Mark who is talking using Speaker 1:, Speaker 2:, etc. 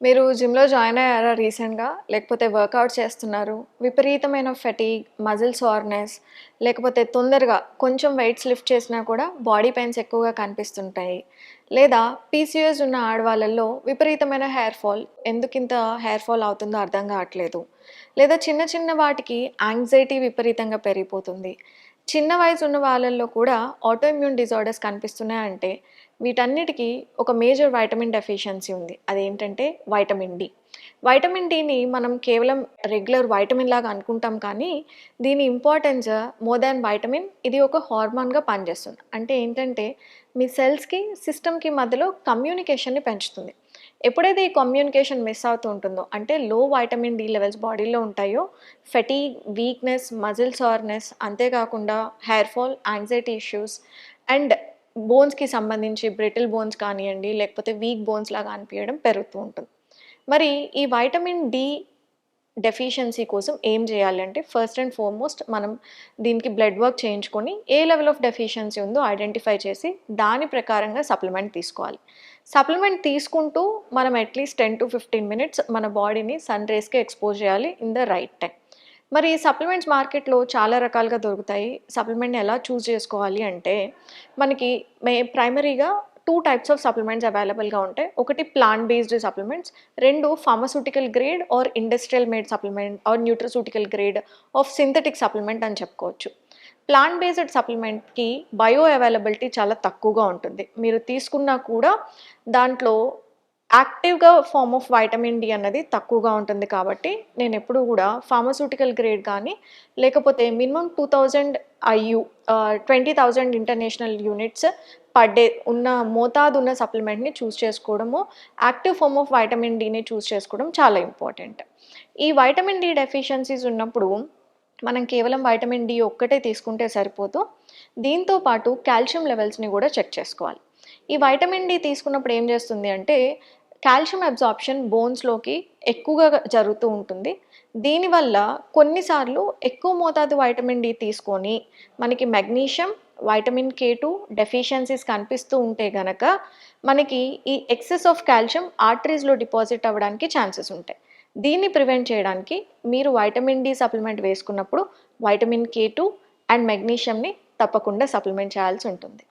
Speaker 1: మీరు జిమ్‌లో జాయిన్ అయ్యారా రీసెంట్‌గా? లేకపోతే వర్కౌట్ చేస్తున్నారు. విపరీతమైన ఫటిగ్, మజిల్ సోర్‌నెస్ లేకపోతే తొందరగా కొంచెం వెయిట్స్ లిఫ్ట్ చేసినా కూడా బాడీ పెయిన్స్ ఎక్కువగా కనిపిస్తుంటాయి. లేదా పీసీఓఎస్ ఉన్న ఆడవాళ్ళలో విపరీతమైన హెయిర్ ఫాల్. ఎందుకింత హెయిర్ ఫాల్ అవుతుందో అర్థం కావట్లేదు. లేదా చిన్న చిన్న వాటికి యాంగ్జైటీ విపరీతంగా పెరిగిపోతుంది. చిన్న వయసు ఉన్న వాళ్ళల్లో కూడా ఆటోఇమ్యూన్ డిజార్డర్స్ కనిపిస్తున్నాయంటే వీటన్నిటికి ఒక మేజర్ వైటమిన్ డెఫిషియన్సీ ఉంది. అదేంటంటే వైటమిన్ డి. వైటమిన్ డిని మనం కేవలం రెగ్యులర్ వైటమిన్ లాగా అనుకుంటాం కానీ, దీని ఇంపార్టెన్స్ మోర్ దాన్ వైటమిన్ ఇది ఒక హార్మోన్‌గా పనిచేస్తుంది. అంటే ఏంటంటే, మీ సెల్స్‌కి, సిస్టమ్‌కి మధ్యలో కమ్యూనికేషన్‌ని పెంచుతుంది. ఎప్పుడైతే ఈ కమ్యూనికేషన్ మిస్ అవుతూ ఉంటుందో, అంటే లో వైటమిన్ డి లెవెల్స్ బాడీలో ఉంటాయో, ఫటీగ్, వీక్‌నెస్, మజిల్ సోర్‌నెస్ అంతేకాకుండా hair fall, anxiety issues and బోన్స్‌కి సంబంధించి బ్రిటిల్ బోన్స్ కానియండి, లేకపోతే వీక్ బోన్స్ లాగా అనిపియడం పెరుగుతూ ఉంటుంది. మరి ఈ వైటమిన్ డి డెఫిషియన్సీ కోసం ఏం చేయాలి అంటే, ఫస్ట్ అండ్ ఫార్మోస్ట్ మనం దీనికి బ్లడ్ వర్క్ చేయించుకొని, ఏ లెవెల్ ఆఫ్ డెఫిషియన్సీ ఉందో ఐడెంటిఫై చేసి, దాని ప్రకారంగా సప్లిమెంట్ తీసుకోవాలి. సప్లిమెంట్ తీసుకుంటూ మనం అట్‌లీస్ట్ 10-15 మినిట్స్ మన బాడీని సన్ రేస్‌కి ఎక్స్‌పోజ్ చేయాలి ఇన్ ద రైట్ టైమ్. మరి సప్లిమెంట్స్ మార్కెట్‌లో చాలా రకాలుగా దొరుకుతాయి. సప్లిమెంట్‌ని ఎలా చూజ్ చేసుకోవాలి అంటే, మనకి ప్రైమరీగా 2 టైప్స్ ఆఫ్ సప్లిమెంట్స్ అవైలబుల్‌గా ఉంటాయి. ఒకటి plant based supplements, 2 pharmaceutical grade or industrial made supplement or nutraceutical grade of synthetic supplement అని చెప్పుకోవచ్చు. ప్లాంట్ బేస్డ్ సప్లిమెంట్‌కి బయో అవైలబిలిటీ చాలా తక్కువగా ఉంటుంది. మీరు తీసుకున్నా కూడా దాంట్లో యాక్టివ్‌గా ఫార్మ్ ఆఫ్ వైటమిన్ డి అన్నది తక్కువగా ఉంటుంది కాబట్టి, నేనెప్పుడూ గూడా ఫార్మాస్యూటికల్ గ్రేడ్ కానీ, లేకపోతే minimum 2000 IU 20,000 international units per day ఉన్న మోతాదున్న సప్లిమెంట్‌ని చూజ్ చేసుకోవడము, యాక్టివ్ ఫార్మ్ ఆఫ్ వైటమిన్ డిని చూజ్ చేసుకోవడం చాలా ఇంపార్టెంట్. ఈ వైటమిన్ డి డెఫిషియన్సీస్ ఉన్నప్పుడు, మనం కేవలం వైటమిన్ డి ఒక్కటే తీసుకుంటే సరిపోదు. దీంతో పాటు కాల్షియం లెవెల్స్‌ని గూడా చెక్ చేసుకోవాలి. ఈ వైటమిన్ డి తీసుకున్నప్పుడు ఏం చేస్తుంది అంటే, కాల్షియం అబ్సార్ప్షన్ బోన్స్‌లోకి ఎక్కువగా జరుగుతూ ఉంటుంది. దీనివల్ల కొన్నిసార్లు ఎక్కువ మోతాదు వైటమిన్ డి తీసుకొని, మనకి మెగ్నీషియం, వైటమిన్ కే2 డెఫిషియన్సీస్ కనిపిస్తూ ఉంటే గనక, మనకి ఈ ఎక్సెస్ ఆఫ్ కాల్షియం ఆర్టరీస్‌లో డిపాజిట్ అవ్వడానికి ఛాన్సెస్ ఉంటాయి. దీన్ని ప్రివెంట్ చేయడానికి మీరు వైటమిన్ డి సప్లిమెంట్ వేసుకున్నప్పుడు వైటమిన్ కే2 అండ్ మెగ్నీషియంని తప్పకుండా సప్లిమెంట్ చేయాల్సి ఉంటుంది.